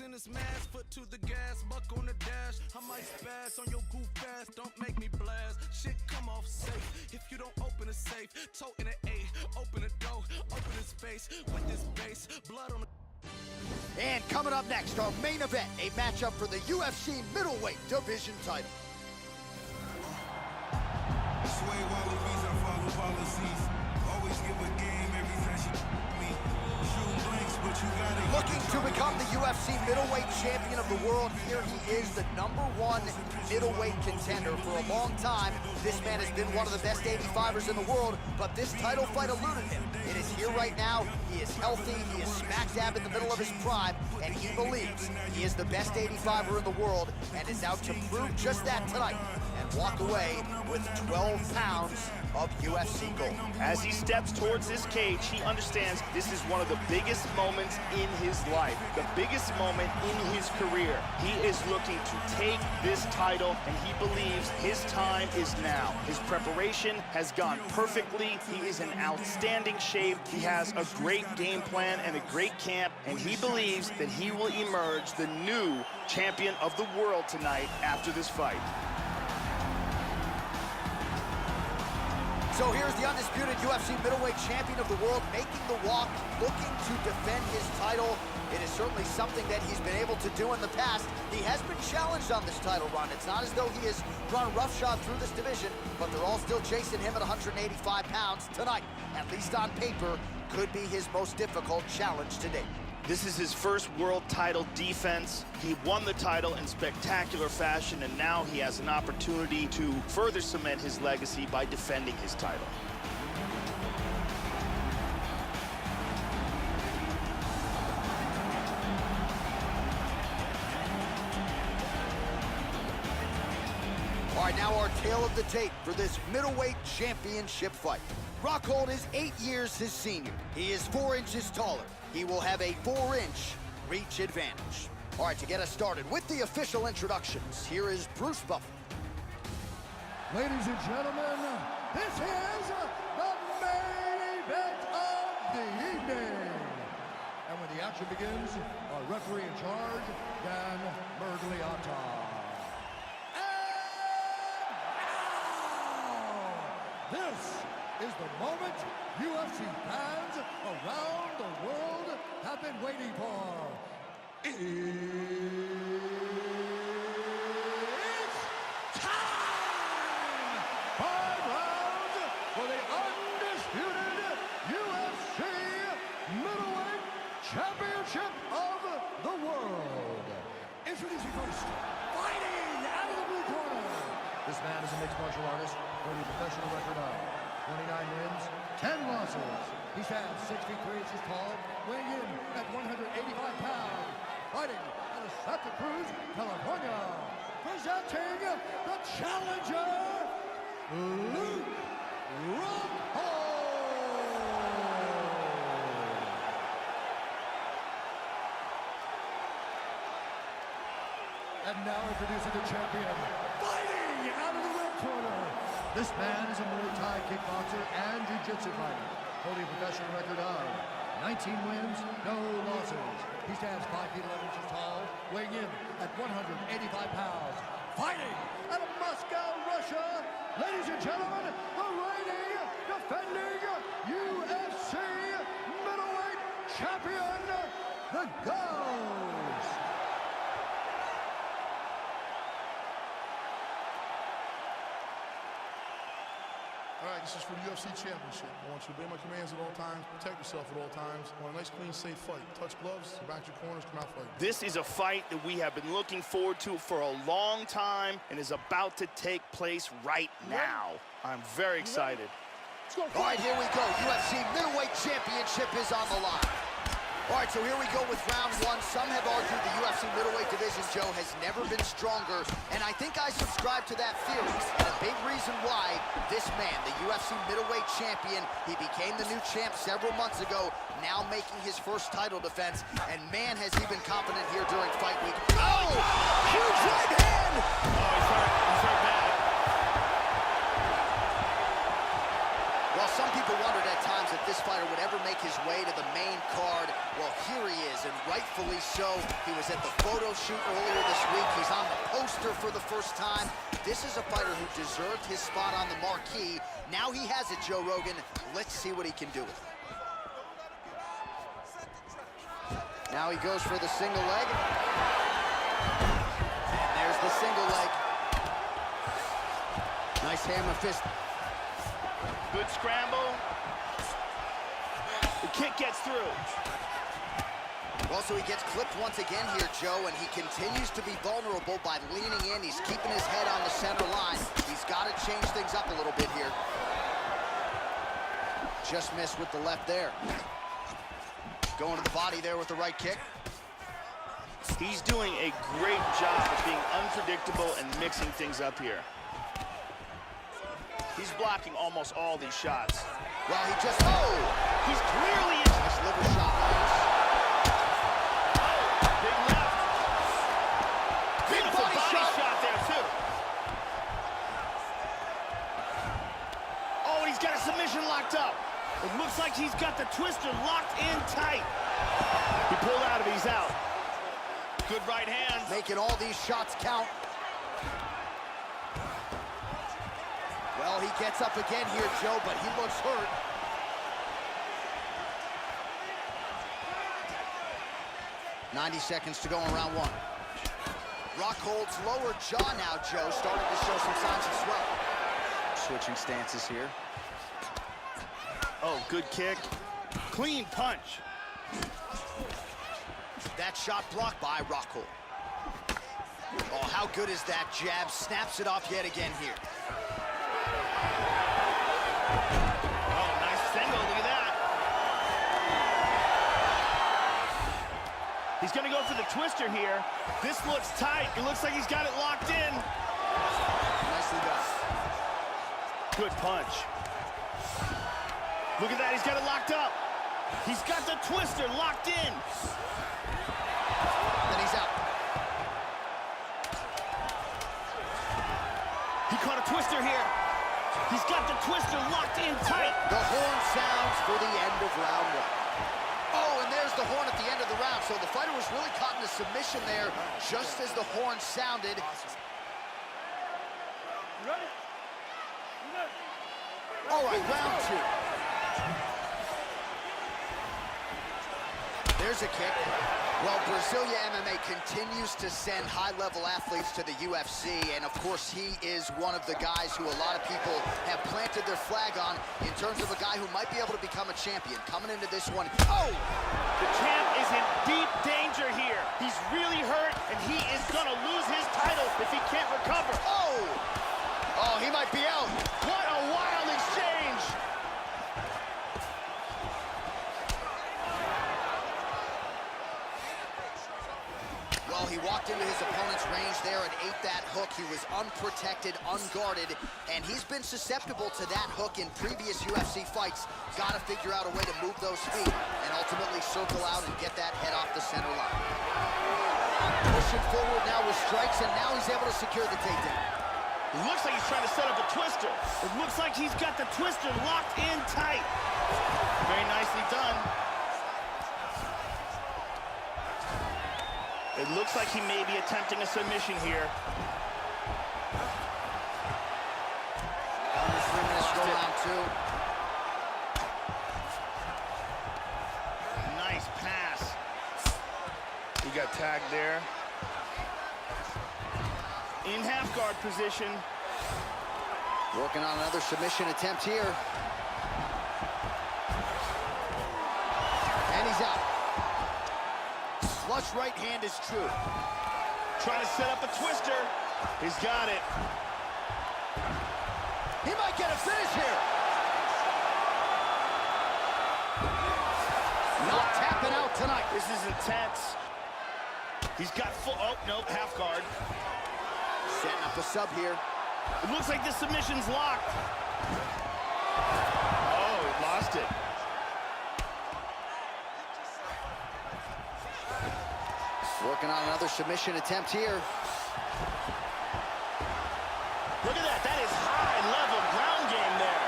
in this mask, foot to the gas, buck on the dash. I might spaz on your goof ass, don't make me blast. Shit come off safe if you don't open a safe. Toting an A, open a door, open a space with this bass, blood on the. And coming up next, our main event, a matchup for the UFC middleweight division title. Sway wallabies, I follow policies. Always give a game every time she me. Shoot blanks, but you gotta. Looking to become the UFC middleweight champion of the world, here he is, the #1 middleweight contender. For a long time, this man has been one of the best 85ers in the world, but this title fight eluded him. It is here right now. He is healthy, he is smack dab in the middle of his prime, and he believes he is the best 85er in the world and is out to prove just that tonight and walk away with 12 pounds of UFC gold. As he steps towards this cage, he understands this is one of the biggest moments in his life, the biggest moment in his career. He is looking to take this title, and he believes his time is now. His preparation has gone perfectly. He is in outstanding shape. He has a great game plan and a great camp, and he believes that he will emerge the new champion of the world tonight after this fight. So here's the undisputed UFC middleweight champion of the world making the walk, looking to defend his title. It is certainly something that he's been able to do in the past. He has been challenged on this title run. It's not as though he has run roughshod through this division, but they're all still chasing him at 185 pounds tonight. At least on paper, could be his most difficult challenge to date. This is his first world title defense. He won the title in spectacular fashion, and now he has an opportunity to further cement his legacy by defending his title. All right, now our tale of the tape for this middleweight championship fight. Rockhold is 8 years his senior. He is 4 inches taller. He will have a 4-inch reach advantage. All right, to get us started with the official introductions, here is Bruce Buffer. Ladies and gentlemen, this is the main event of the evening. And when the action begins, our referee in charge, Dan Mergliata. And now, this is the moment UFC fans around the world have been waiting for. It's time! 5 rounds for the undisputed UFC middleweight championship of the world. Introducing first, fighting out of the blue corner. This man is a mixed martial artist with a professional record of 29 wins, 10 losses. He stands 6 feet 3 inches tall, weighing in at 185 pounds. Fighting out of Santa Cruz, California. Presenting the challenger, Luke Rockhold. And now introducing the champion, fighting out of the red corner. This man is a Muay Thai kickboxer and jiu-jitsu fighter, holding a professional record of 19 wins, no losses. He stands 5 feet 11 inches tall, weighing in at 185 pounds. Fighting out of Moscow, Russia, ladies and gentlemen, the reigning, defending UFC middleweight champion, the Ghost. All right, this is for the UFC Championship. I want you to obey my commands at all times, protect yourself at all times. I want a nice, clean, safe fight. Touch gloves, back your corners, come out fighting. This is a fight that we have been looking forward to for a long time and is about to take place right now. I'm very excited. All right, here we go. UFC middleweight championship is on the line. All right, so here we go with round 1. Some have argued the UFC middleweight division, Joe, has never been stronger, and I think I subscribe to that theory. And a big reason why this man, the UFC middleweight champion, he became the new champ several months ago, now making his first title defense, and man, has he been confident here during fight week. Oh! Huge right hand! Oh, he's hurt bad. Well, some people wondered at times if this fighter would ever make his way to the main card. Well, here he is, and rightfully so. He was at the shoot earlier this week. He's on the poster for the first time. This is a fighter who deserved his spot on the marquee. Now he has it, Joe Rogan. Let's see what he can do with it. Now he goes for the single leg. And there's the single leg. Nice hammer fist. Good scramble. The kick gets through. Well, so he gets clipped once again here, Joe, and he continues to be vulnerable by leaning in. He's keeping his head on the center line. He's got to change things up a little bit here. Just missed with the left there. Going to the body there with the right kick. He's doing a great job of being unpredictable and mixing things up here. He's blocking almost all these shots. Well, he just, he's clearly in. Nice liver shot, Lance. Big left. Beautiful body shot there, too. Oh, and he's got a submission locked up. It looks like he's got the twister locked in tight. He pulled out of it, he's out. Good right hand. Making all these shots count. Well, he gets up again here, Joe, but he looks hurt. "90 seconds to go in round one. Rockhold's lower jaw now, Joe, starting to show some signs of swelling. Switching stances here. Oh, good kick. Clean punch. That shot blocked by Rockhold. Oh, how good is that jab? Snaps it off yet again here. Oh, nice single, look at that. He's gonna go for the twister here. This looks tight. It looks like he's got it locked in. Nicely done. Good punch. Look at that, he's got it locked up. He's got the twister locked in. Then he's out. He caught a twister here. He's got the twister locked in tight. The horn sounds for the end of round one. Oh, and there's the horn at the end of the round. So the fighter was really caught in a submission there just as the horn sounded. All right, round two. There's a kick. Well, Brasilia MMA continues to send high-level athletes to the UFC, and of course, he is one of the guys who a lot of people have planted their flag on in terms of a guy who might be able to become a champion. Coming into this one, The champ is in deep danger here. He's really hurt, and he is gonna lose his title if he can't recover. Oh, he might be out. What a wild exchange. Well, he walked into his opponent's range there and ate that hook. He was unprotected, unguarded, and he's been susceptible to that hook in previous UFC fights. Got to figure out a way to move those feet and ultimately circle out and get that head off the center line. Pushing forward now with strikes, and now he's able to secure the takedown. It looks like he's trying to set up a twister. It looks like he's got the twister locked in tight. Very nicely done. It looks like he may be attempting a submission here. Under 3 minutes to go round two. Nice pass. He got tagged there. In half guard position. Working on another submission attempt here. And he's out. Flush right hand is true. Trying to set up a twister. He's got it. He might get a finish here. Not tapping out tonight. This is intense. He's got full, oh, nope, half guard. Setting up a sub here. It looks like this submission's locked. Oh, he lost it. Working on another submission attempt here. Look at that. That is high-level ground game there.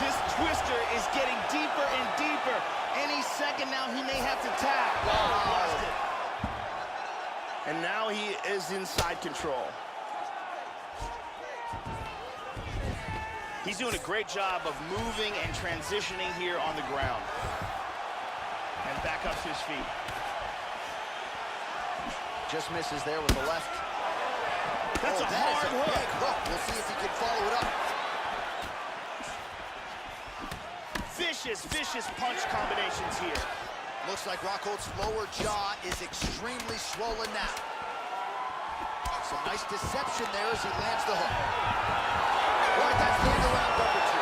This twister is getting deeper and deeper. Any second now, he may have to tap. Oh, he lost it. And now he is inside control. He's doing a great job of moving and transitioning here on the ground. And back up to his feet. Just misses there with the left. That's a hard hook. Big hook. We'll see if he can follow it up. Vicious, vicious punch combinations here. Looks like Rockhold's lower jaw is extremely swollen now. Some nice deception there as he lands the hook. All right, that's the end of round number 2.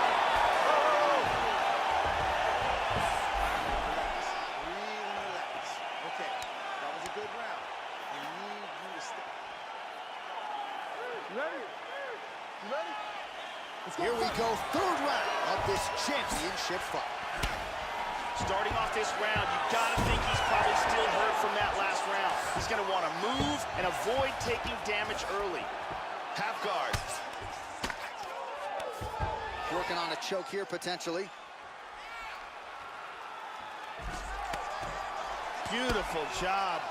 Relax. Okay, that was a good round. I need you to stay. Ready? You ready? Here we go, third round of this championship fight. Starting off this round, you gotta think he's probably still hurt from that last round. He's gonna want to move and avoid taking damage early. Half guard. Working on a choke here, potentially. Beautiful job.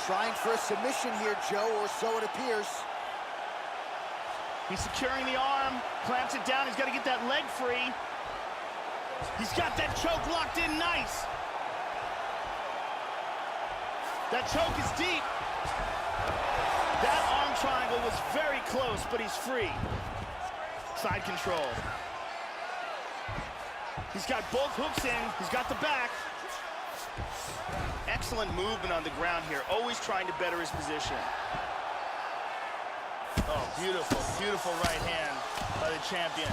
Trying for a submission here, Joe, or so it appears. He's securing the arm, clamps it down. He's got to get that leg free. He's got that choke locked in nice. That choke is deep. That arm triangle was very close, but he's free. Side control. He's got both hooks in. He's got the back. Excellent movement on the ground here, always trying to better his position. Oh, beautiful, beautiful right hand by the champion.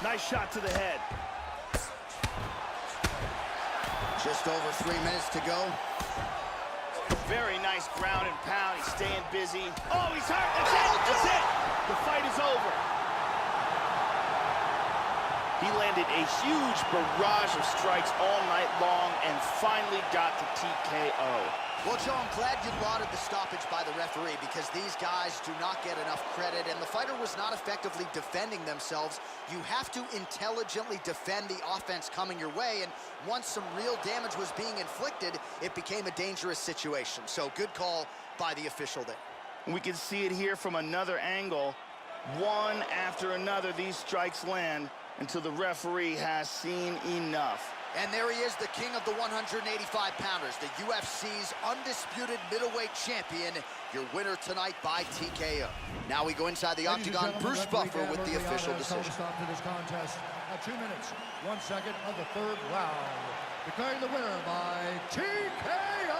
Nice shot to the head. Just over 3 minutes to go. Very nice ground and pound. He's staying busy. Oh, he's hurt. That's it. That's it. The fight is over. He landed a huge barrage of strikes all night long and finally got to TKO. Well, Joe, I'm glad you lauded the stoppage by the referee because these guys do not get enough credit, and the fighter was not effectively defending themselves. You have to intelligently defend the offense coming your way, and once some real damage was being inflicted, it became a dangerous situation. So good call by the official there. We can see it here from another angle. One after another, these strikes land until the referee has seen enough. And there he is, the king of the 185-pounders, the UFC's undisputed middleweight champion, your winner tonight by TKO. Now we go inside the octagon, Bruce Buffer with the official decision. Stop to this contest at 2 minutes, 1 second of the third round. Declaring the winner by TKO,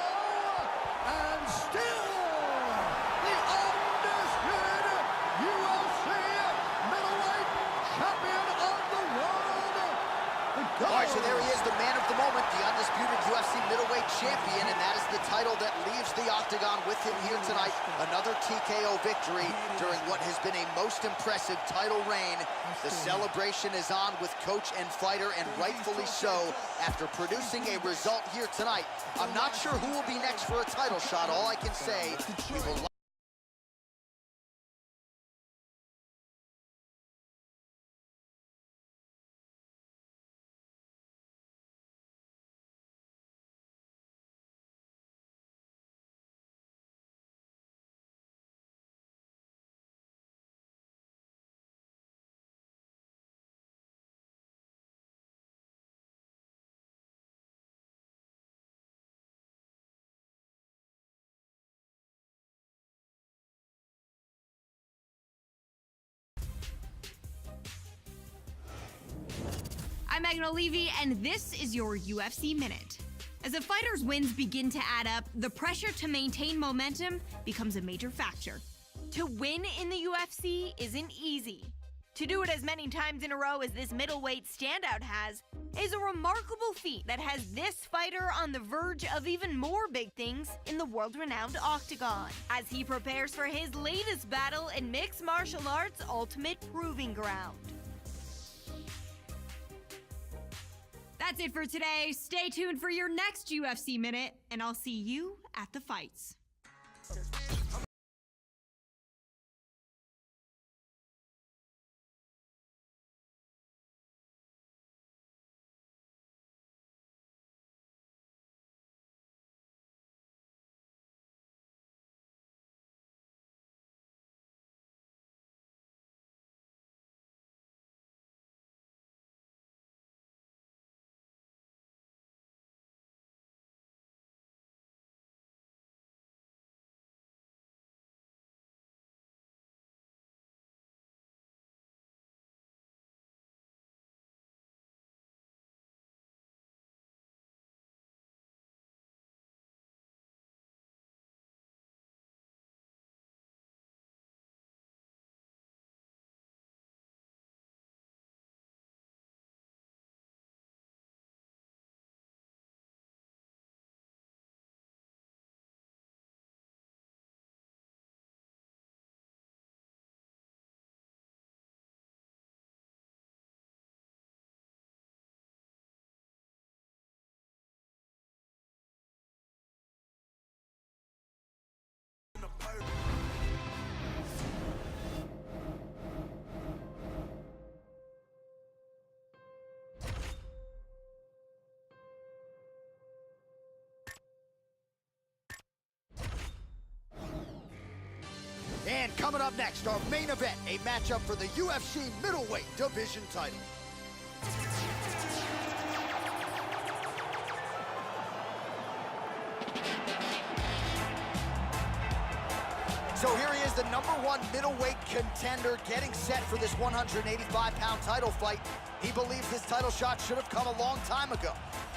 and still the undisputed UFC middleweight champion of the world. All right, so there he is, the man of the moment, the undisputed UFC middleweight champion, and that is the title that leaves the octagon with him here tonight. Another TKO victory during what has been a most impressive title reign. The celebration is on with coach and fighter, and rightfully so, after producing a result here tonight. I'm not sure who will be next for a title shot. All I can say, we will I'm Megan O'Leary, and this is your UFC Minute. As a fighter's wins begin to add up, the pressure to maintain momentum becomes a major factor. To win in the UFC isn't easy. To do it as many times in a row as this middleweight standout has is a remarkable feat that has this fighter on the verge of even more big things in the world-renowned octagon, as he prepares for his latest battle in mixed martial arts' ultimate proving ground. That's it for today. Stay tuned for your next UFC Minute, and I'll see you at the fights. And coming up next, our main event, a matchup for the UFC middleweight division title. So here he is, the #1 middleweight contender, getting set for this 185-pound title fight. He believes this title shot should have come a long time ago,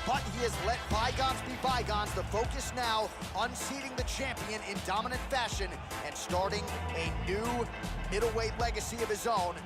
but he has let bygones be bygones. The focus now, unseating the champion in dominant fashion and starting a new middleweight legacy of his own.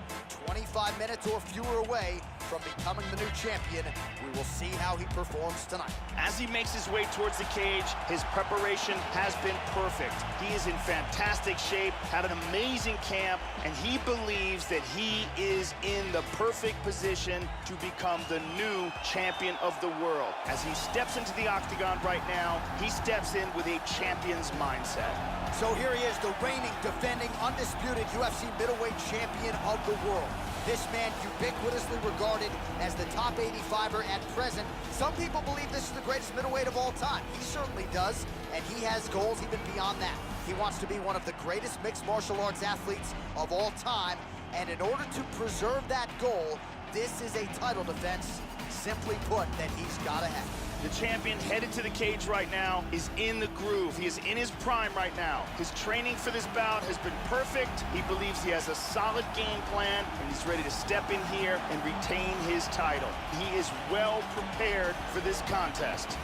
25 minutes or fewer away from becoming the new champion. We will see how he performs tonight. As he makes his way towards the cage, his preparation has been perfect. He is in fantastic shape, had an amazing camp, and he believes that he is in the perfect position to become the new champion of the world. As he steps into the octagon right now, he steps in with a champion's mindset. So here he is, the reigning, defending, undisputed UFC middleweight champion of the world. This man ubiquitously regarded as the top 85er at present. Some people believe this is the greatest middleweight of all time. He certainly does, and he has goals even beyond that. He wants to be one of the greatest mixed martial arts athletes of all time, and in order to preserve that goal, this is a title defense, simply put, that he's got to have. The champion headed to the cage right now is in the groove. He is in his prime right now. His training for this bout has been perfect. He believes he has a solid game plan, and he's ready to step in here and retain his title. He is well prepared for this contest.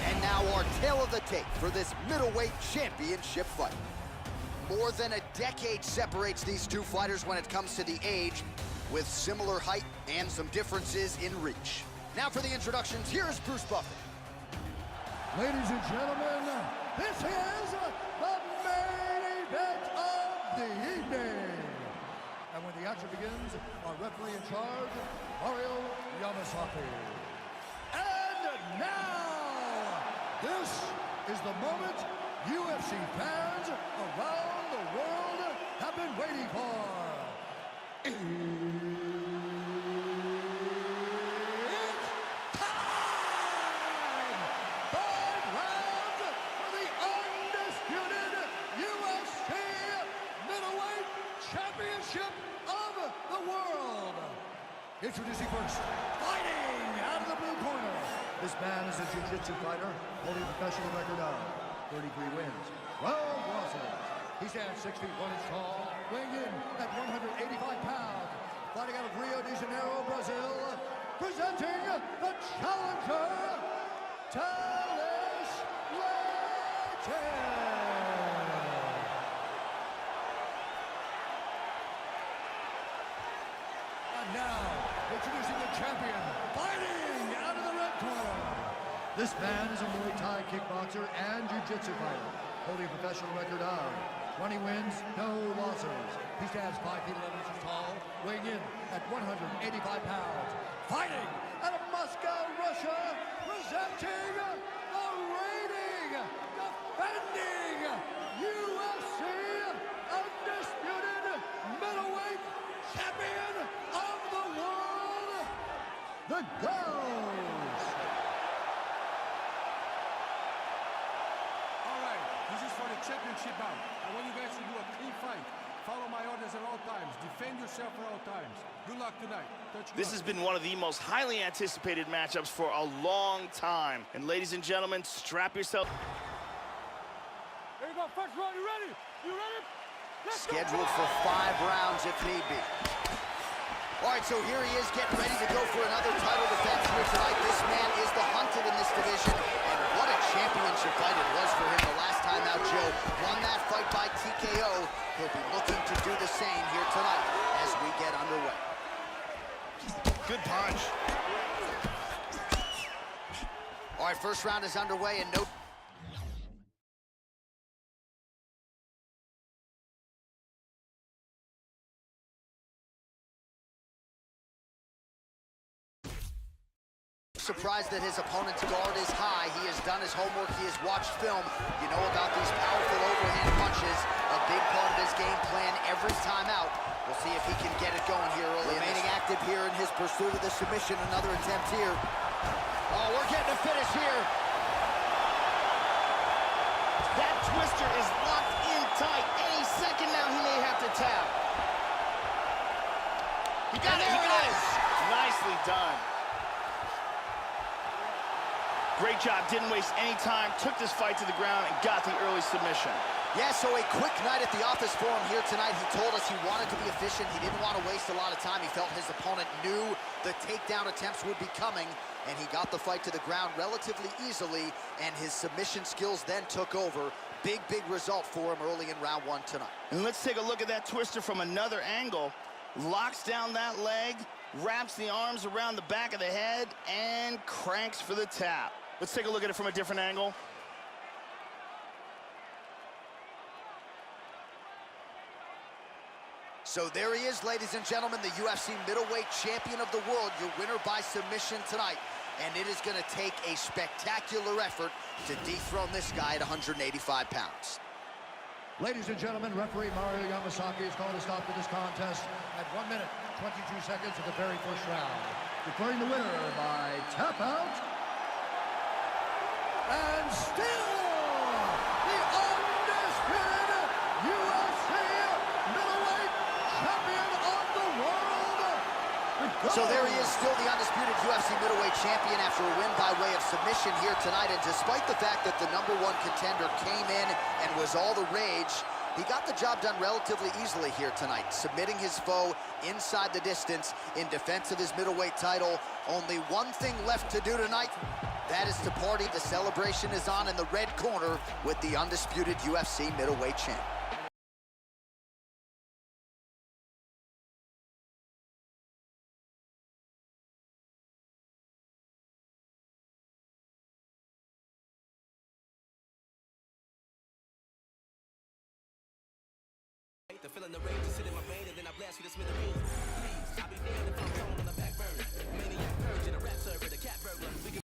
And now our tale of the tape for this middleweight championship fight. More than a decade separates these two fighters when it comes to the age, with similar height and some differences in reach. Now for the introductions, here's Bruce Buffer. Ladies and gentlemen, this is the main event of the evening. And when the action begins, our referee in charge, Mario Yamasaki. And now, this is the moment UFC fans around the world have been waiting for. Introducing first, fighting out of the blue corner. This man is a jiu-jitsu fighter, holding a professional record of 33 wins, 12 losses. He stands 6 feet 1 inch tall, weighing in at 185 pounds. Fighting out of Rio de Janeiro, Brazil, presenting the challenger, Talis Legend. And now, introducing the champion, fighting out of the red corner. This man is a Muay Thai kickboxer and jiu-jitsu fighter, holding a professional record of 20 wins, no losses. He stands 5 feet 11 inches tall, weighing in at 185 pounds. Fighting out of Moscow, Russia, presenting the reigning, defending UFC undisputed middleweight champion of the world, the Ghost. All right, this is for the championship bout. I want you guys to do a clean fight. Follow my orders at all times. Defend yourself at all times. Good luck tonight. This has been one of the most highly anticipated matchups for a long time. And ladies and gentlemen, strap yourself. There you go, first round. You ready? You ready? Scheduled for 5 rounds if need be. All right, so here he is getting ready to go for another title defense here tonight. This man is the hunted in this division, and what a championship fight it was for him the last time out. Joe won that fight by TKO. He'll be looking to do the same here tonight as we get underway. Good punch. All right, first round is underway, and no... Surprised that his opponent's guard is high. He has done his homework. He has watched film. You know about these powerful overhand punches. A big part of his game plan every time out. We'll see if he can get it going here early. Remaining active here in his pursuit of the submission. Another attempt here. Oh, we're getting a finish here. That twister is locked in tight. Any He got it. He got it. Nicely done. Great job. Didn't waste any time. Took this fight to the ground and got the early submission. Yeah, so a quick night at the office for him here tonight. He told us he wanted to be efficient. He didn't want to waste a lot of time. He felt his opponent knew the takedown attempts would be coming, and he got the fight to the ground relatively easily, and his submission skills then took over. Big, big result for him early in round one tonight. And let's take a look at that twister from another angle. Locks down that leg, wraps the arms around the back of the head, and cranks for the tap. Let's take a look at it from a different angle. So there he is, ladies and gentlemen, the UFC middleweight champion of the world, your winner by submission tonight. And it is going to take a spectacular effort to dethrone this guy at 185 pounds. Ladies and gentlemen, referee Mario Yamasaki has called a stop to this contest at 1 minute, 22 seconds of the very first round. Declaring the winner by tap out. And still, the undisputed UFC middleweight champion of the world. So there he is, still the undisputed UFC middleweight champion after a win by way of submission here tonight. And despite the fact that the #1 contender came in and was all the rage, he got the job done relatively easily here tonight, submitting his foe inside the distance in defense of his middleweight title. Only one thing left to do tonight. That is to party. The celebration is on in the red corner with the undisputed UFC middleweight champ. The feeling the rage is sitting in my brain, and then I blast you to smithereens. Please, I'll be damned if I'm thrown on the back burner. Maniac purge in a rap server, the cat burglar. We can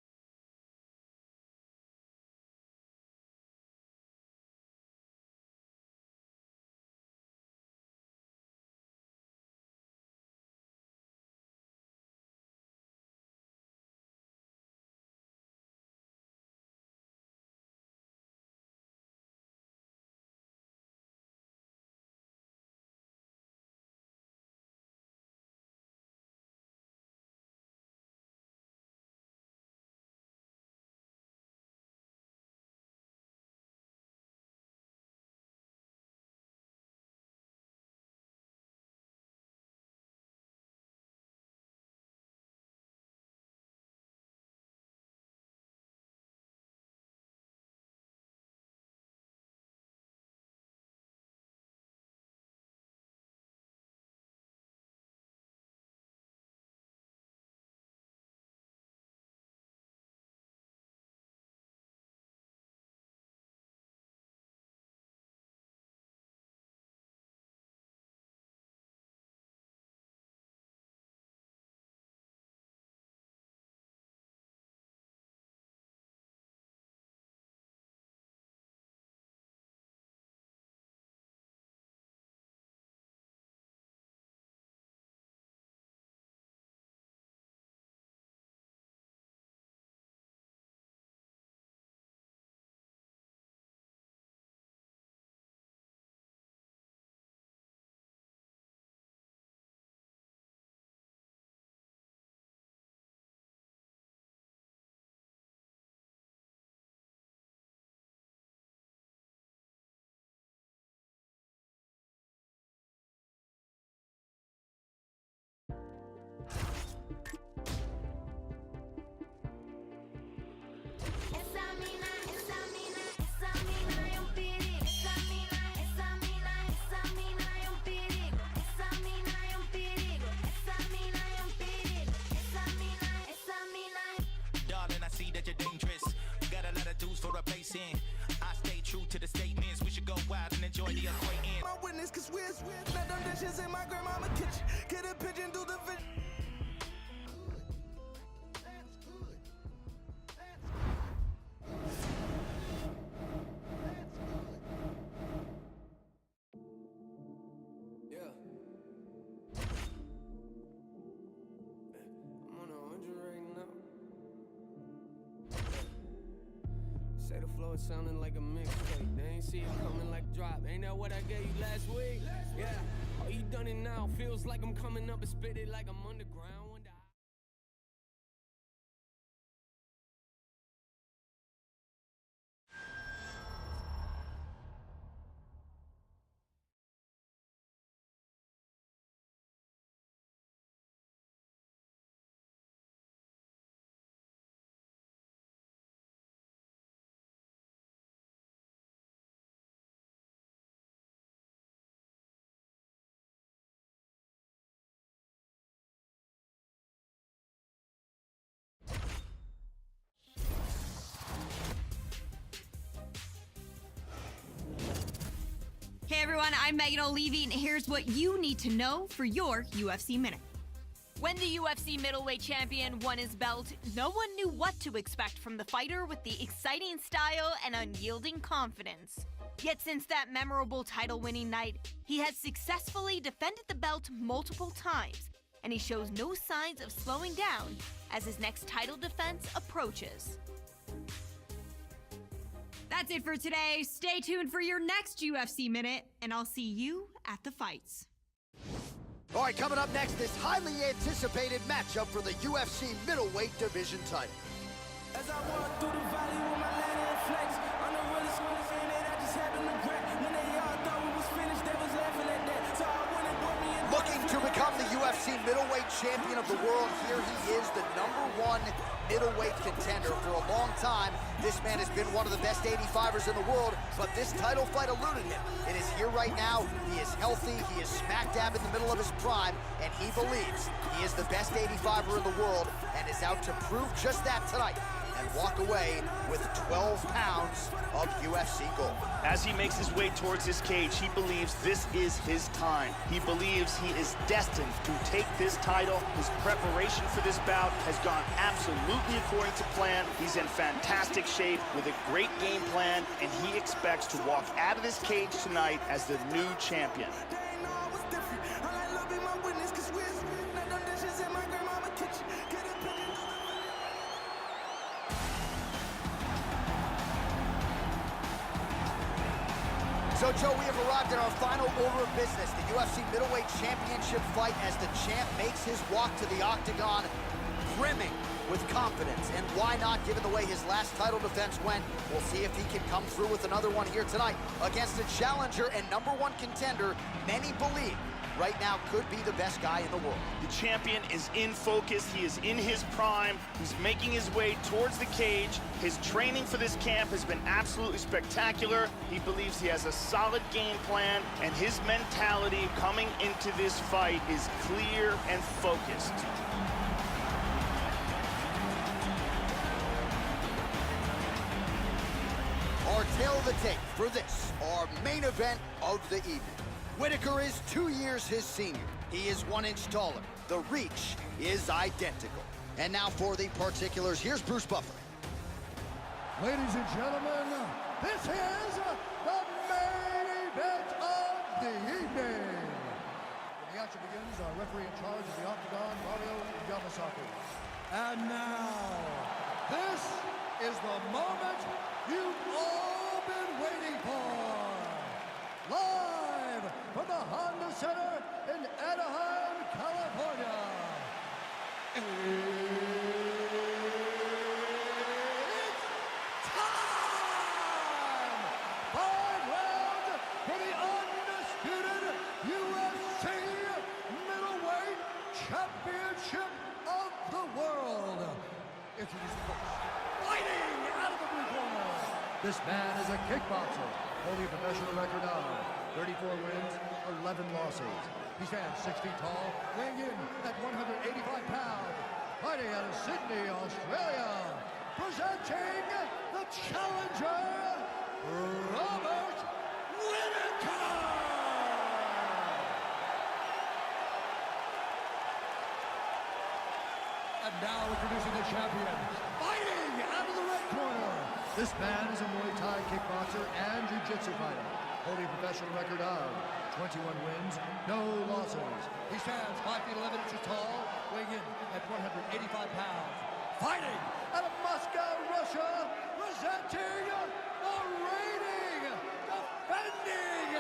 I stay true to the statements. We should go wild and enjoy the acquaintance. My witness, cause we're not them dishes in my grandmama kitchen. Get a pigeon through the vision. Say the flow is sounding like a mixtape. They ain't see it coming like a drop. Ain't that what I gave you last week? Yeah. Oh, you done it now. Feels like I'm coming up and spit it like I'm underground. Hey everyone, I'm Megan O'Leary, and here's what you need to know for your UFC Minute. When the UFC middleweight champion won his belt, no one knew what to expect from the fighter with the exciting style and unyielding confidence. Yet since that memorable title-winning night, he has successfully defended the belt multiple times, and he shows no signs of slowing down as his next title defense approaches. That's it for today. Stay tuned for your next UFC Minute, and I'll see you at the fights. All right, coming up next, this highly anticipated matchup for the UFC middleweight division title. As I walk through the valley with my land and flex, I'm the realest one in it, I just happened to wreck. When they all thought we was finished, they was laughing at that. So I went and bought me a... Looking to become the UFC middleweight champion of the world, here he is, the #1 middleweight contender. For a long time, this man has been one of the best 85ers in the world, but this title fight eluded him. It is here right now. He is healthy. He is smack dab in the middle of his prime, and he believes he is the best 85er in the world and is out to prove just that tonight and walk away with 12 pounds of UFC gold. As he makes his way towards his cage, he believes this is his time. He believes he is destined to take this title. His preparation for this bout has gone absolutely according to plan. He's in fantastic shape with a great game plan, and he expects to walk out of this cage tonight as the new champion. So, Joe, we have arrived at our final order of business, the UFC middleweight championship fight, as the champ makes his walk to the octagon, brimming with confidence. And why not, given the way his last title defense went? We'll see if he can come through with another one here tonight against a challenger and #1 contender many believe right now could be the best guy in the world. The champion is in focus. He is in his prime. He's making his way towards the cage. His training for this camp has been absolutely spectacular. He believes he has a solid game plan, and his mentality coming into this fight is clear and focused. Our tale of the tape for this, our main event of the evening. Whitaker is 2 years his senior. He is 1 inch taller. The reach is identical. And now for the particulars, here's Bruce Buffer. Ladies and gentlemen, this is the main event of the evening. When the action begins, our referee in charge of the octagon, Mario Yamasaki. And now, this is the moment you've all been waiting for. Live from the Honda Center in Anaheim, California. It's time! 5 rounds for the undisputed UFC middleweight championship of the world. Introducing first, fighting out of the blue corner. This man is a kickboxer, holding a professional record of 34 wins, 11 losses. He stands 6 feet tall, weighing in at 185 pounds. Fighting out of Sydney, Australia. Presenting the challenger, Robert Whitaker. And now introducing the champion, fighting out of the red corner. This man is a Muay Thai kickboxer and jiu-jitsu fighter, holding a professional record of 21 wins, no losses. He stands 5 feet 11 inches tall, weighing in at 185 pounds. Fighting out of Moscow, Russia, presenting the reigning, defending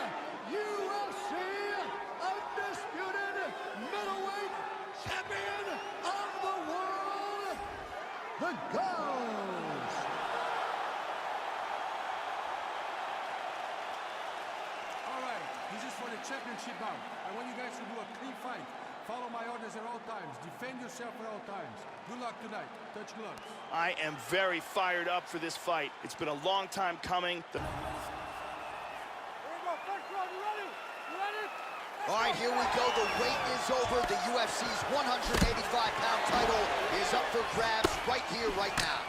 UFC This is for the championship bout. I want you guys to do a clean fight. Follow my orders at all times. Defend yourself at all times. Good luck tonight. Touch gloves. I am very fired up for this fight. It's been a long time coming. All right, here we go. The wait is over. The UFC's 185-pound title is up for grabs right here, right now.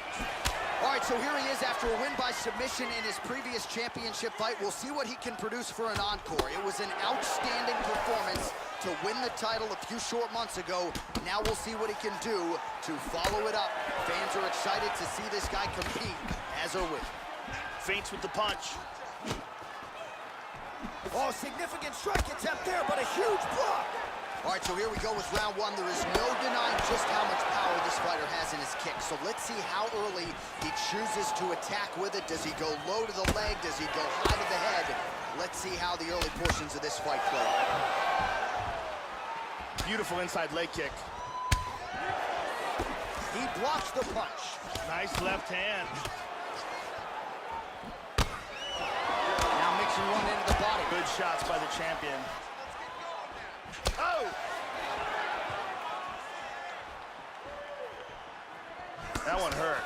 All right, so here he is after a win by submission in his previous championship fight. We'll see what he can produce for an encore. It was an outstanding performance to win the title a few short months ago. Now we'll see what he can do to follow it up. Fans are excited to see this guy compete, as are we. Feints with the punch. Oh, significant strike attempt there, but a huge block. All right, so here we go with round one. There is no denying just how much power this fighter has in his kick. So let's see how early he chooses to attack with it. Does he go low to the leg? Does he go high to the head? Let's see how the early portions of this fight play out. Beautiful inside leg kick. He blocks the punch. Nice left hand. Now mixing one into the body. Good shots by the champion. Oh! That one hurt.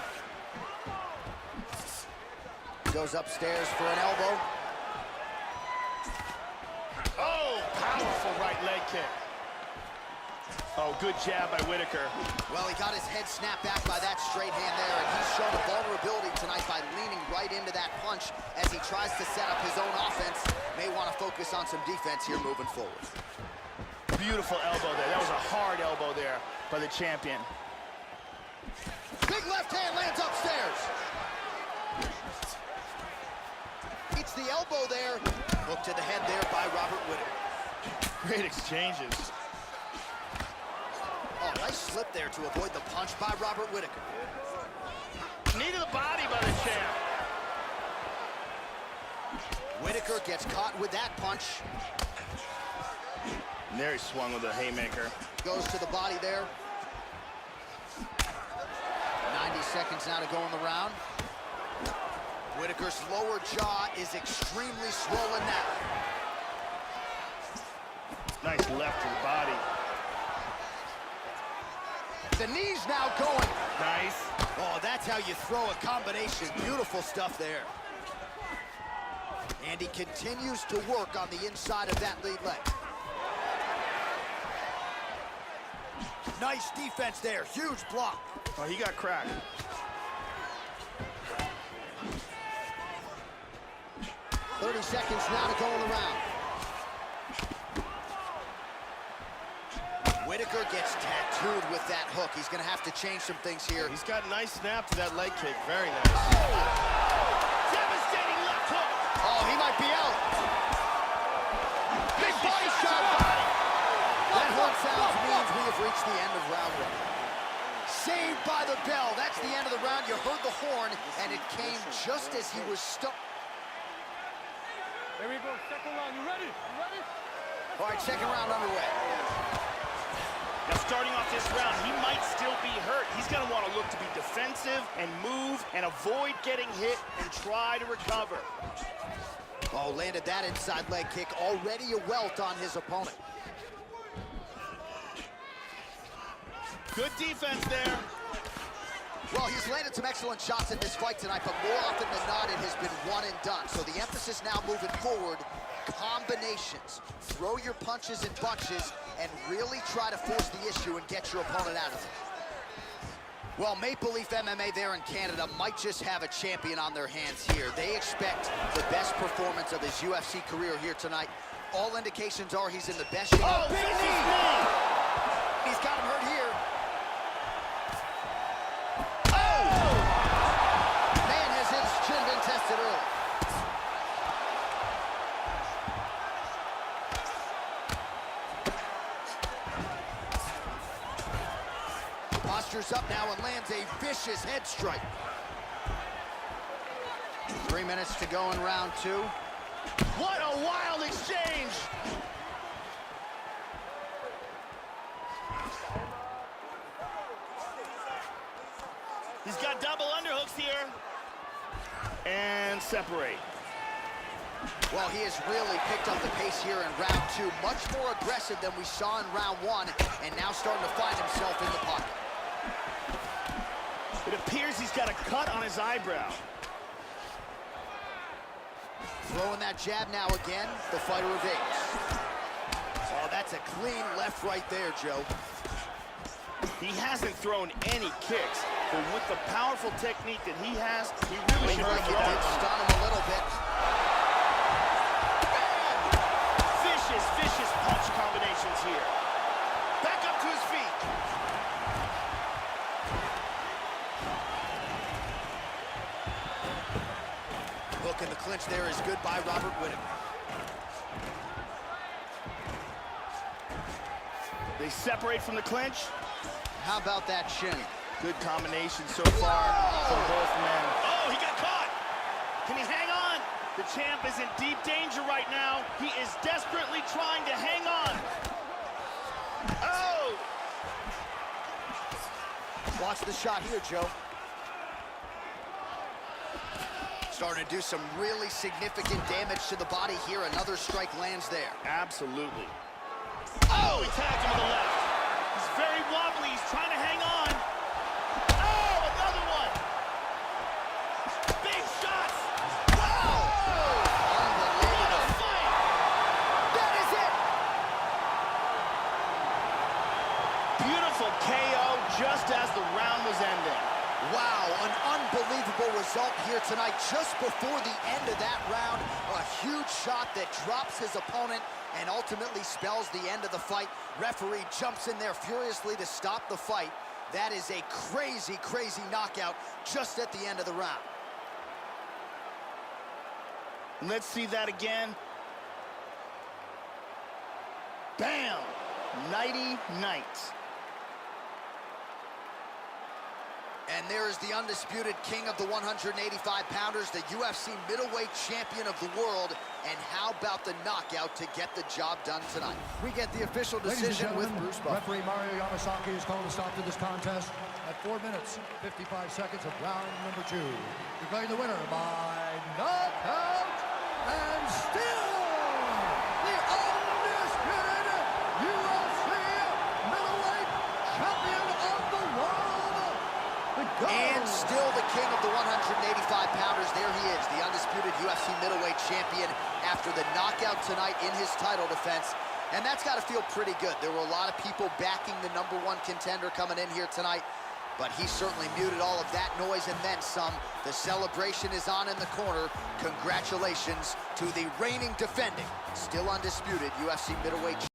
Goes upstairs for an elbow. Oh, powerful right leg kick. Oh, good jab by Whitaker. Well, he got his head snapped back by that straight hand there, and he's shown a vulnerability tonight by leaning right into that punch as he tries to set up his own offense. May want to focus on some defense here moving forward. Beautiful elbow there. That was a hard elbow there by the champion. Big left hand lands upstairs. It's the elbow there. Hook to the head there by Robert Whitaker. Great exchanges. Oh, nice slip there to avoid the punch by Robert Whitaker. Knee to the body by the champ. Whitaker gets caught with that punch. And there he swung with a haymaker. Goes to the body there. 90 seconds now to go in the round. Whitaker's lower jaw is extremely swollen now. Nice left to the body. The knee's now going. Nice. Oh, that's how you throw a combination. Beautiful stuff there. And he continues to work on the inside of that lead leg. Nice defense there. Huge block. Oh, he got cracked. .30 seconds now to go in the round. Whitaker gets tattooed with that hook. He's going to have to change some things here. He's got a nice snap to that leg kick. Very nice. Devastating left hook. Oh, he might be out. Big body shot. That horn sounds means we have reached the end of round one. Saved by the bell. That's the end of the round. You heard the horn, and it came just as he was stuck. Here we go, second round. You ready? You ready? All right, second round underway. Now, starting off this round, he might still be hurt. He's going to want to look to be defensive and move and avoid getting hit and try to recover. Oh, landed that inside leg kick. Already a welt on his opponent. Good defense there. Well, he's landed some excellent shots in this fight tonight, but more often than not, it has been one and done. So the emphasis now moving forward, combinations. Throw your punches and bunches and really try to force the issue and get your opponent out of it. Well, Maple Leaf MMA there in Canada might just have a champion on their hands here. They expect the best performance of his UFC career here tonight. All indications are he's in the best shape. Oh, big knee! He's got him hurt here. Man, has his chin been tested early. Postures up now and lands a vicious head strike. 3 minutes to go in round two. What a wild exchange! He's got double underhooks here. And separate. Well, he has really picked up the pace here in round 2. Much more aggressive than we saw in round 1, and now starting to find himself in the pocket. It appears he's got a cut on his eyebrow. Throwing that jab now again, the fighter evades. Oh, that's a clean left right there, Joe. He hasn't thrown any kicks, but with the powerful technique that he has, he really should like it did stun him a little bit. Vicious, vicious punch combinations here. Back up to his feet. Hook in the clinch there is good by Robert Whittaker. They separate from the clinch. How about that shin? Good combination so far from both men. Oh, he got caught! Can he hang on? The champ is in deep danger right now. He is desperately trying to hang on. Oh! Watch the shot here, Joe. Starting to do some really significant damage to the body here. Another strike lands there. Absolutely. Oh, he tagged him with the left. He's very wobbly. He's trying to hang on. Oh, another one. Big shots. Wow. Unbelievable. What a fight. That is it. Beautiful KO just as the round was ending. Wow, an unbelievable result here tonight. Just before the end of that round, a huge shot that drops his opponent and ultimately spells the end of the fight. Referee jumps in there furiously to stop the fight. That is a crazy, crazy knockout just at the end of the round. Let's see that again. Bam! Nighty-night. And there is the undisputed king of the 185-pounders, the UFC middleweight champion of the world. And how about the knockout to get the job done tonight? We get the official decision with Bruce Buffer. Referee Mario Yamasaki has called a stop to this contest at 4 minutes, 55 seconds of round number 2. Declaring the winner by knockout and still the undisputed UFC middleweight champion of the world. And still the king of the 185-pounders. There he is, the undisputed UFC middleweight champion after the knockout tonight in his title defense. And that's got to feel pretty good. There were a lot of people backing the #1 contender coming in here tonight, but he certainly muted all of that noise and then some. The celebration is on in the corner. Congratulations to the reigning, defending, still undisputed UFC middleweight champion.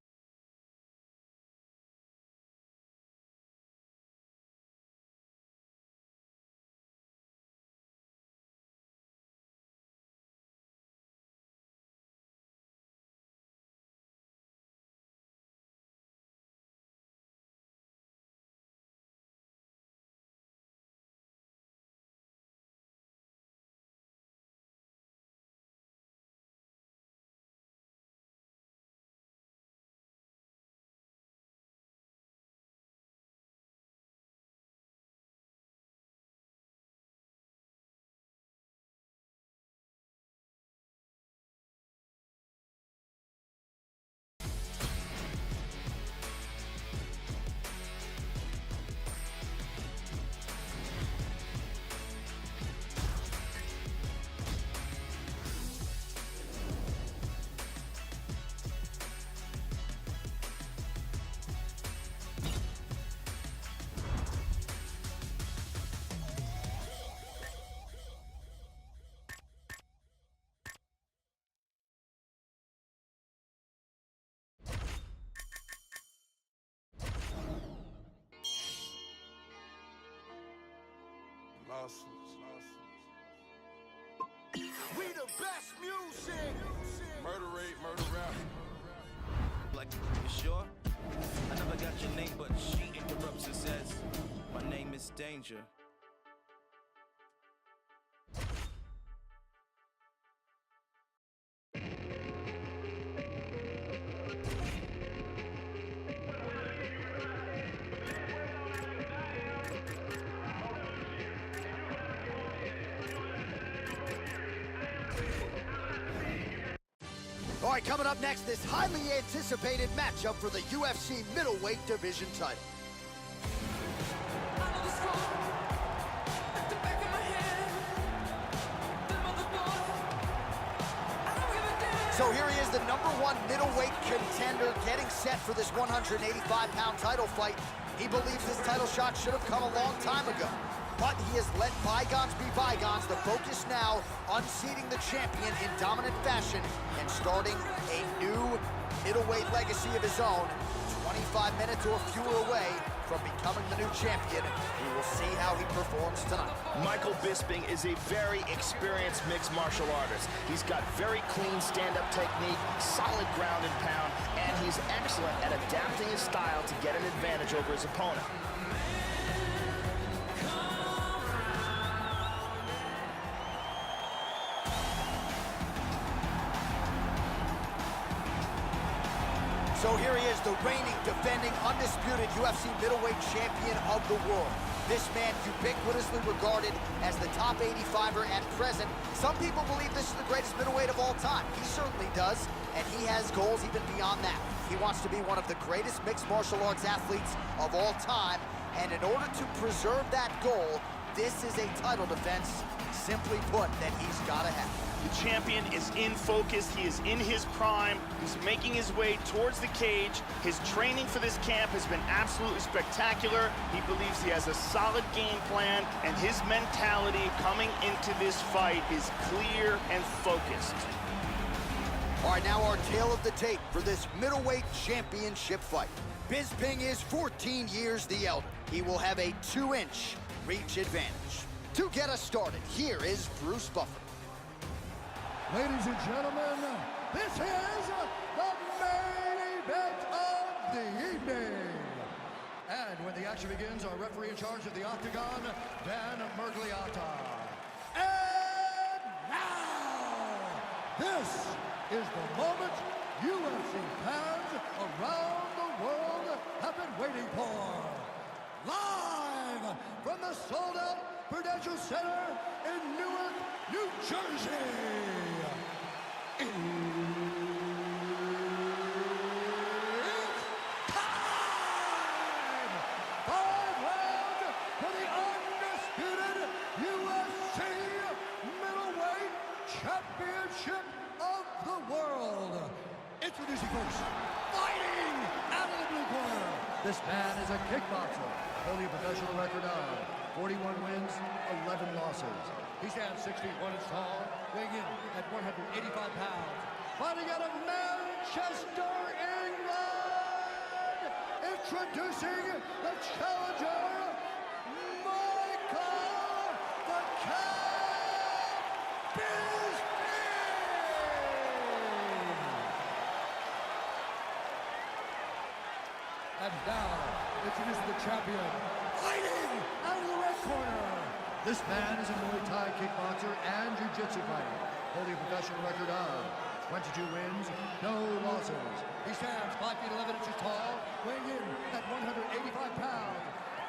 We the best music. Murder rate, murder rap. Like, you sure? I never got your name, but she interrupts and says, my name is Danger. All right, coming up next, this highly anticipated matchup for the UFC middleweight division title. So here he is, the #1 middleweight contender, getting set for this 185-pound title fight. He believes this title shot should have come a long time ago, but he has let bygones be bygones. The focus now, unseating the champion in dominant fashion and starting a new middleweight legacy of his own. 25 minutes or fewer away from becoming the new champion. We will see how he performs tonight. Michael Bisping is a very experienced mixed martial artist. He's got very clean stand-up technique, solid ground and pound, and he's excellent at adapting his style to get an advantage over his opponent. So here he is, the reigning, defending, undisputed UFC middleweight champion of the world. This man ubiquitously regarded as the top 85er at present. Some people believe this is the greatest middleweight of all time. He certainly does, and he has goals even beyond that. He wants to be one of the greatest mixed martial arts athletes of all time, and in order to preserve that goal, this is a title defense, simply put, that he's got to have. The champion is in focus. He is in his prime. He's making his way towards the cage. His training for this camp has been absolutely spectacular. He believes he has a solid game plan, and his mentality coming into this fight is clear and focused. All right, now our tale of the tape for this middleweight championship fight. Bisping is 14 years the elder. He will have a 2-inch reach advantage. To get us started, here is Bruce Buffer. Ladies and gentlemen, this is the main event of the evening. And when the action begins, our referee in charge of the Octagon, Dan Mergliata. And now, this is the moment UFC fans around the world have been waiting for. Live from the sold-out Prudential Center in Newark, New Jersey. It's time! 5 rounds for the undisputed UFC middleweight championship of the world. Introducing first, fighting out of the blue corner. This man is a kickboxer, holding a professional record of 41 wins, 11 losses. He stands 6 feet 1 inch tall, weighing in at 185 pounds. Fighting out of Manchester, England, introducing the challenger, Michael the Cat Bisping. And now, introducing the champion, fighting out of the red corner. This man is a Muay Thai kickboxer and jiu-jitsu fighter, holding a professional record of 22 wins, no losses. He stands 5 feet 11 inches tall, weighing in at 185 pounds.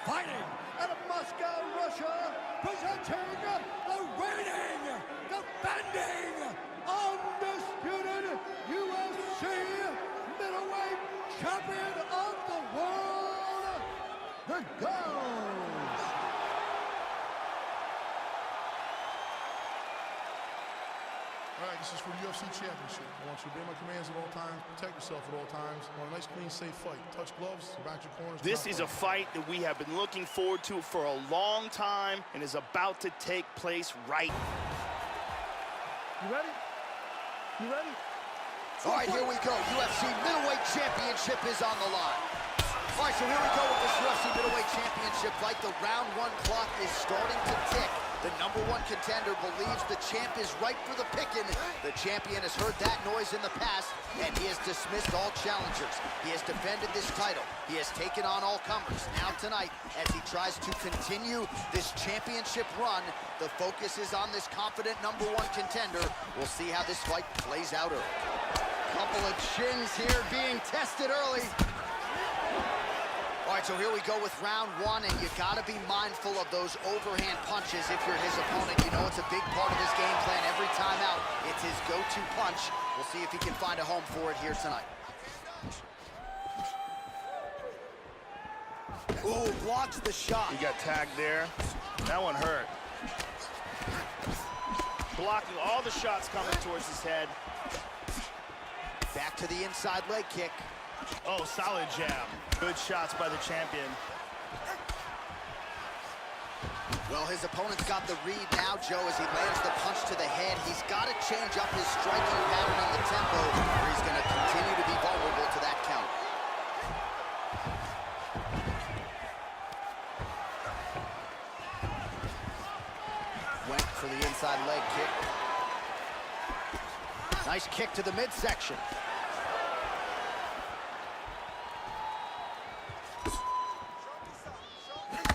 Fighting out of Moscow, Russia, presenting the reigning, defending, undisputed UFC middleweight champion of the world, the Ghost. All right, this is for the UFC Championship. I want you to obey my commands at all times, protect yourself at all times. I want a nice, clean, safe fight. Touch gloves, back your corners. This is a fight that we have been looking forward to for a long time and is about to take place right. You ready? You ready? All right, here we go. UFC middleweight championship is on the line. All right, so here we go with this UFC middleweight championship fight. The round 1 clock is starting to tick. The #1 contender believes the champ is ripe for the picking. The champion has heard that noise in the past, and he has dismissed all challengers. He has defended this title. He has taken on all comers. Now tonight, as he tries to continue this championship run, the focus is on this confident #1 contender. We'll see how this fight plays out early. Couple of chins here being tested early. All right, so here we go with round 1, and you gotta be mindful of those overhand punches if you're his opponent. You know it's a big part of his game plan every time out. It's his go-to punch. We'll see if he can find a home for it here tonight. Ooh, blocks the shot. He got tagged there. That one hurt. Blocking all the shots coming towards his head. Back to the inside leg kick. Oh, solid jab. Good shots by the champion. Well, his opponent's got the read now, Joe, as he lands the punch to the head. He's got to change up his striking pattern and the tempo, or he's going to continue to be vulnerable to that count. Went for the inside leg kick. Nice kick to the midsection.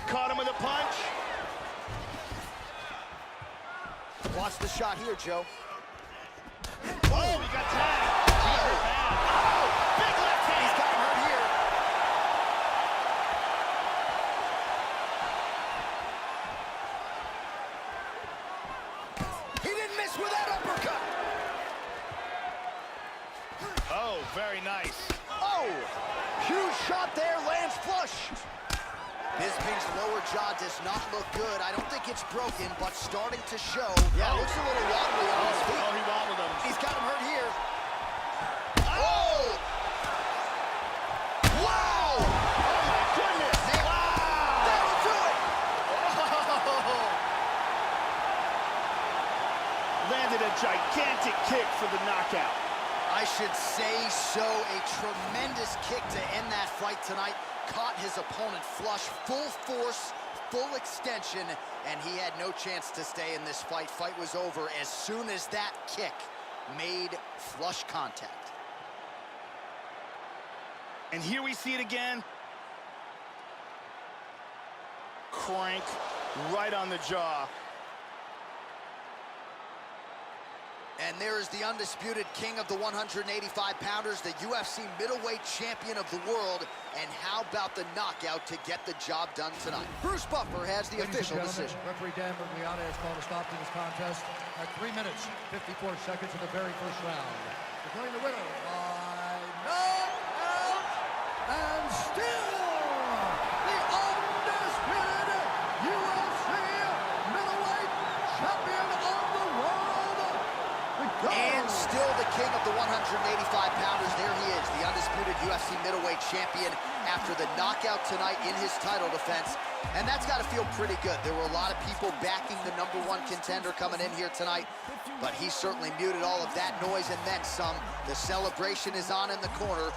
Caught him with a punch. Watch the shot here, Joe. Oh, he got tagged. Oh, big left hand. He's got him hurt here. He didn't miss with that uppercut. Oh, very nice. Oh, huge shot there, lands flush. Bisping's lower jaw does not look good. I don't think it's broken, but starting to show. Yeah, looks a little wobbly on his feet. Oh, he wobbled him. He's got him hurt here. Oh! Wow! Oh, my goodness. Wow! That'll do it! Oh. Landed a gigantic kick for the knockout. I should say so. A tremendous kick to end that fight tonight. Caught his opponent flush, full force, full extension, and he had no chance to stay in this fight. Fight was over as soon as that kick made flush contact. And here we see it again. Crank right on the jaw. And there is the undisputed king of the 185-pounders, the UFC middleweight champion of the world. And how about the knockout to get the job done tonight? Bruce Buffer has the official decision. Referee Dan Bergliana has called a stop to this contest at 3 minutes, 54 seconds of the very first round. Declaring the winner by knockout, and still the undisputed UFC middleweight champion of the world. And still the king of the 185-pounders. There he is, the undisputed UFC middleweight champion after the knockout tonight in his title defense. And that's got to feel pretty good. There were a lot of people backing the #1 contender coming in here tonight, but he certainly muted all of that noise and then some. The celebration is on in the corner.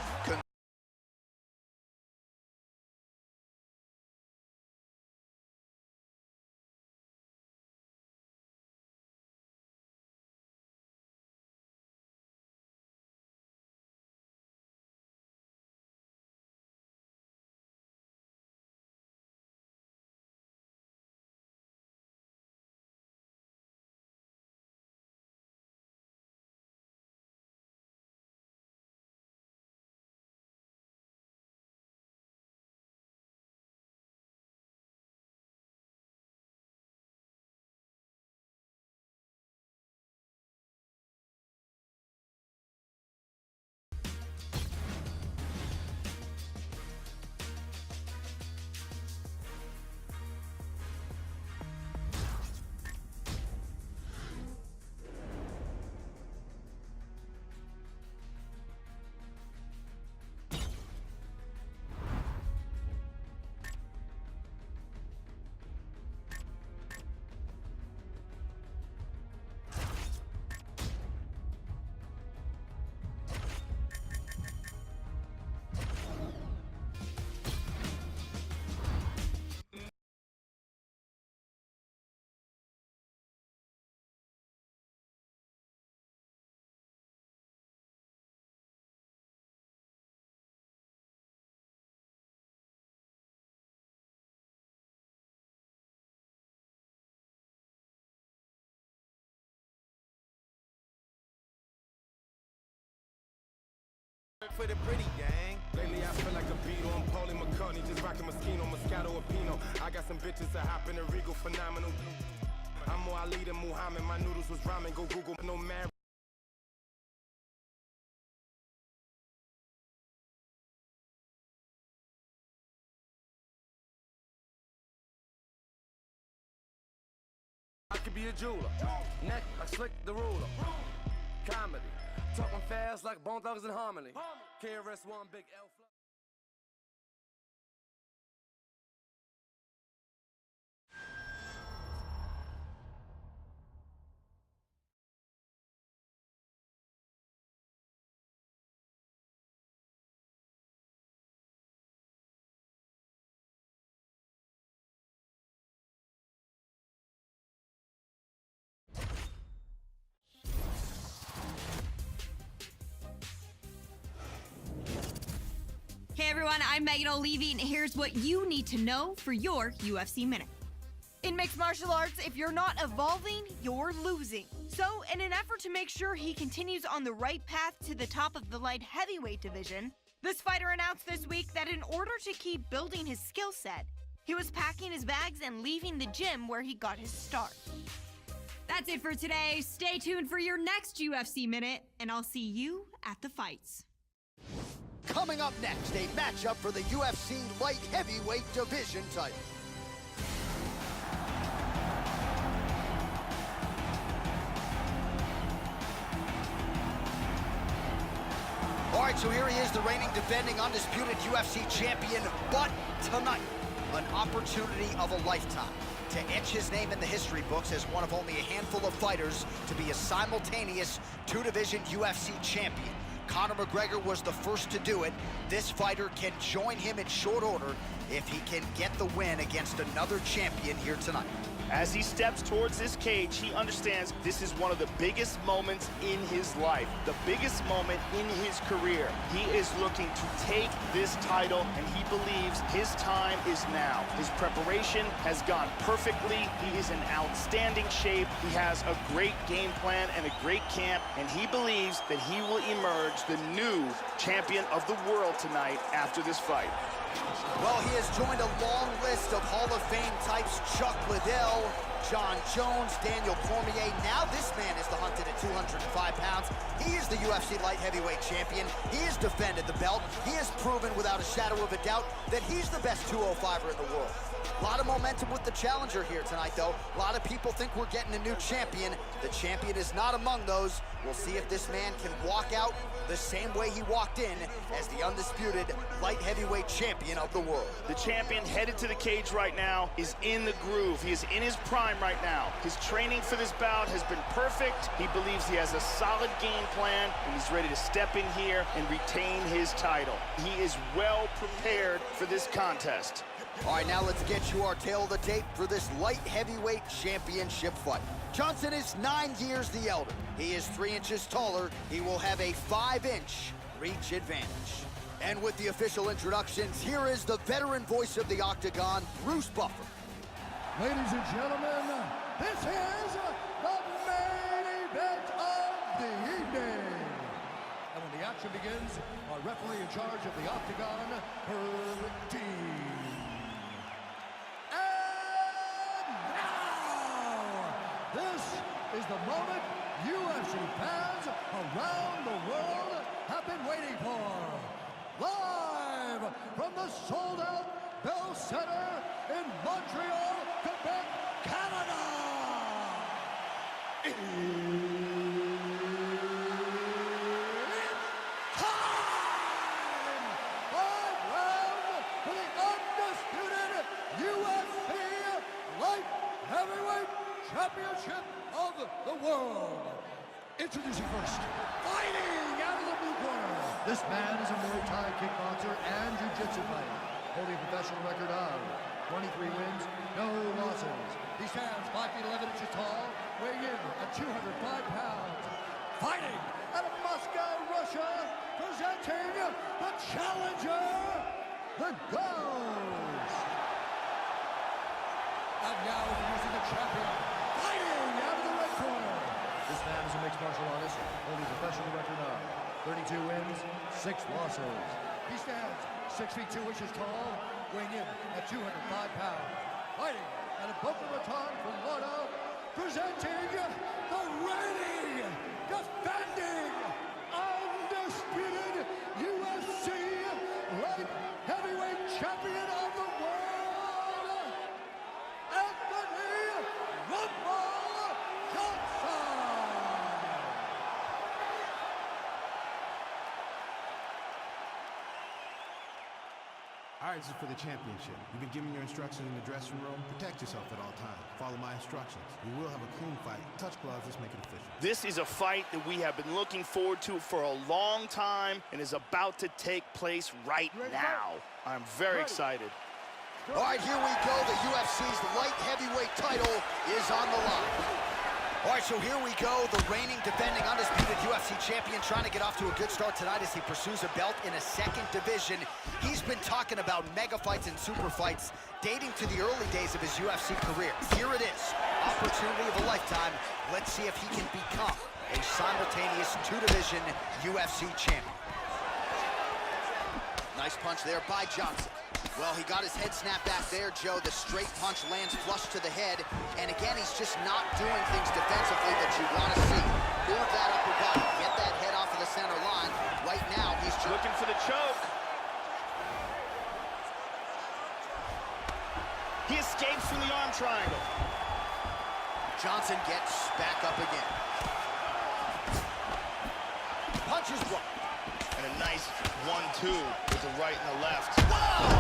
For the pretty gang. Lately I feel like a Beatle. I'm Paulie McCartney, just rocking Moschino, Moscato, or Pinot. I got some bitches that hop in a Regal, phenomenal. I'm more Ali than Muhammad. My noodles was ramen. Go Google no man. be a jeweler. Neck like Slick the Ruler. Comedy. Talking fast like Bone Thugs and Harmony. KRS-One, Big L. Hey everyone, I'm Megan O'Leary, and here's what you need to know for your UFC Minute. In mixed martial arts, if you're not evolving, you're losing. So, in an effort to make sure he continues on the right path to the top of the light heavyweight division, this fighter announced this week that in order to keep building his skill set, he was packing his bags and leaving the gym where he got his start. That's it for today. Stay tuned for your next UFC Minute, and I'll see you at the fights. Coming up next, a matchup for the UFC light heavyweight division title. All right, so here he is, the reigning, defending, undisputed UFC champion. But tonight, an opportunity of a lifetime to etch his name in the history books as one of only a handful of fighters to be a simultaneous two-division UFC champion. Conor McGregor was the first to do it. This fighter can join him in short order if he can get the win against another champion here tonight. As he steps towards this cage, he understands this is one of the biggest moments in his life, the biggest moment in his career. He is looking to take this title, and he believes his time is now. His preparation has gone perfectly. He is in outstanding shape. He has a great game plan and a great camp, and he believes that he will emerge the new champion of the world tonight after this fight. Well, he has joined a long list of Hall of Fame types: Chuck Liddell, John Jones, Daniel Cormier. Now this man is the hunted at 205 pounds. He is the UFC light heavyweight champion. He has defended the belt. He has proven without a shadow of a doubt that he's the best 205er in the world. A lot of momentum with the challenger here tonight, though. A lot of people think we're getting a new champion. The champion is not among those. We'll see if this man can walk out the same way he walked in as the undisputed light heavyweight champion of the world. The champion headed to the cage right now is in the groove. He is in his prime right now. His training for this bout has been perfect. He believes he has a solid game plan, and he's ready to step in here and retain his title. He is well prepared for this contest. All right, now let's get you our tale of the tape for this light heavyweight championship fight. Johnson is 9 years the elder. He is 3 inches taller. He will have a 5-inch reach advantage. And with the official introductions, here is the veteran voice of the Octagon, Bruce Buffer. Ladies and gentlemen, this is the main event of the evening. And when the action begins, our referee in charge of the Octagon, Herb Dean. This is the moment UFC fans around the world have been waiting for. Live from the sold-out Bell Center in Montreal, Quebec, Canada. It's time! 5 rounds for the undisputed UFC light heavyweight championship of the world. Introducing first, fighting out of the blue corner. This man is a Muay Thai kickboxer and jiu-jitsu fighter, holding a professional record of 23 wins, no losses. He stands 5 feet 11 inches tall, weighing in at 205 pounds. Fighting out of Moscow, Russia, presenting the challenger, the Ghost. And now introducing the champion, fighting out of the red corner. This man is a mixed martial artist, holding a professional record of 32 wins, 6 losses. He stands 6 feet 2 inches tall, weighing in at 205 pounds. Fighting out of Boca Raton, Florida, presenting the reigning, defending, undisputed UFC light heavyweight champion of the world, Anthony Rumble All right, this is for the championship. You've been given your instructions in the dressing room. Protect yourself at all times. Follow my instructions. We will have a clean fight. Touch gloves, let's make it official. This is a fight that we have been looking forward to for a long time and is about to take place right now. I'm very excited. All right, here we go. The UFC's light heavyweight title is on the line. All right, so here we go. The reigning, defending, undisputed UFC champion trying to get off to a good start tonight as he pursues a belt in a second division. He's been talking about mega fights and super fights dating to the early days of his UFC career. Here it is. Opportunity of a lifetime. Let's see if he can become a simultaneous two-division UFC champion. Nice punch there by Johnson. Well, he got his head snapped back there, Joe. The straight punch lands flush to the head. And again, he's just not doing things defensively that you want to see. Move that upper body. Get that head off of the center line. Right now, he's looking for the choke. He escapes from the arm triangle. Johnson gets back up again. Punches blocked. And a nice 1-2 with the right and the left. Whoa!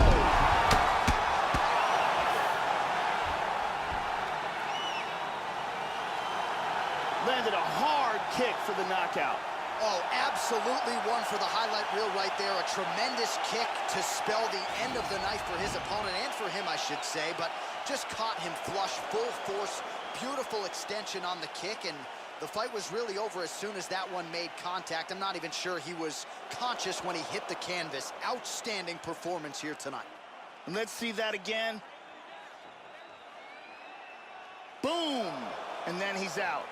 Landed a hard kick for the knockout. Oh, absolutely one for the highlight reel right there. A tremendous kick to spell the end of the night for his opponent, and for him, I should say, but just caught him flush, full force, beautiful extension on the kick, and the fight was really over as soon as that one made contact. I'm not even sure he was conscious when he hit the canvas. Outstanding performance here tonight. And let's see that again. Boom! And then he's out.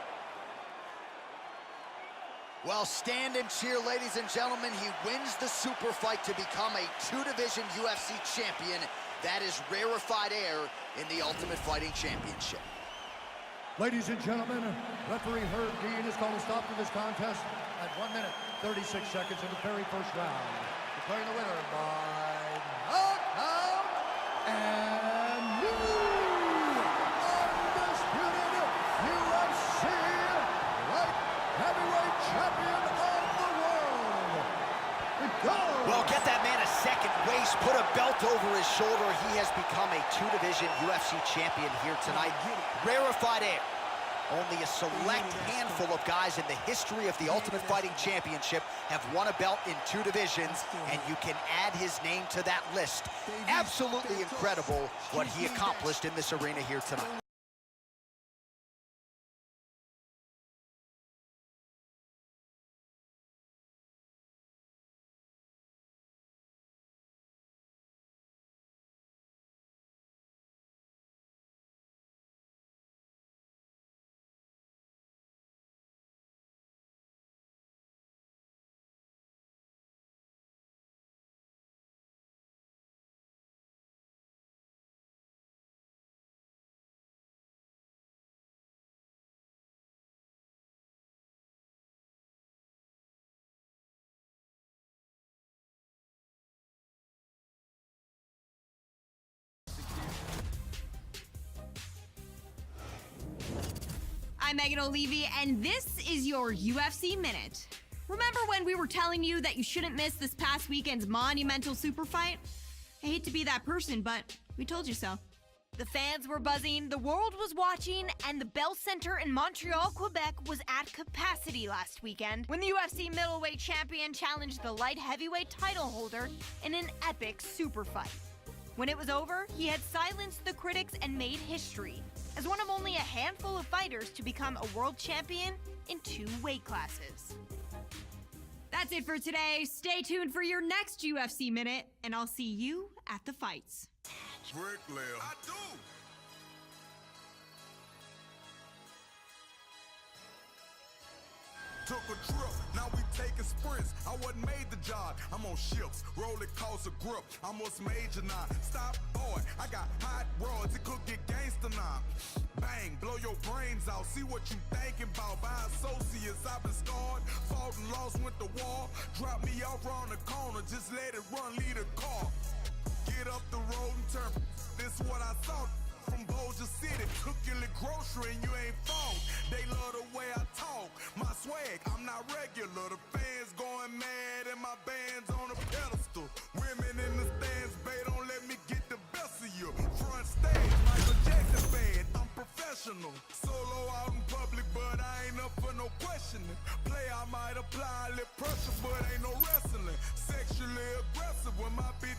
Well, stand and cheer, ladies and gentlemen. He wins the super fight to become a two-division UFC champion. That is rarefied air in the Ultimate Fighting Championship. Ladies and gentlemen, referee Herb Dean has called a stop to this contest at 1 minute, 36 seconds in the very first round. Declaring the winner by knockout and new undisputed UFC light heavyweight champion of the world. Well, get that man a second waist, put a belt over his shoulder. He has become a two-division UFC champion here tonight. Rarefied air. Only a select handful of guys in the history of the Ultimate Fighting Championship have won a belt in two divisions, and you can add his name to that list. Absolutely incredible what he accomplished in this arena here tonight. I'm Megan O'Leary, and this is your UFC Minute. Remember when we were telling you that you shouldn't miss this past weekend's monumental super fight? I hate to be that person, but we told you so. The fans were buzzing, the world was watching, and the Bell Center in Montreal, Quebec was at capacity last weekend when the UFC middleweight champion challenged the light heavyweight title holder in an epic super fight. When it was over, he had silenced the critics and made history as one of only a handful of fighters to become a world champion in 2 weight classes. That's it for today. Stay tuned for your next UFC Minute, and I'll see you at the fights. Bricklayer. I do. Took a trip, now we taking sprints. I wasn't made the job, I'm on ships. Roll it costs a grip, I'm what's major now. Stop, boy, I got hot rods, it could get gangster now. Bang, blow your brains out, see what you thinking about. By associates, I've been scarred, fought and lost, went to war. Drop me off around the corner, just let it run, lead a car. Get up the road and turn, this what I thought. From Bossier City, took your little grocery and you ain't phone. They love the way I talk, my swag, I'm not regular. The fans going mad and my band's on a pedestal. Women in the stands, bait on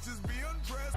bitches be undressed.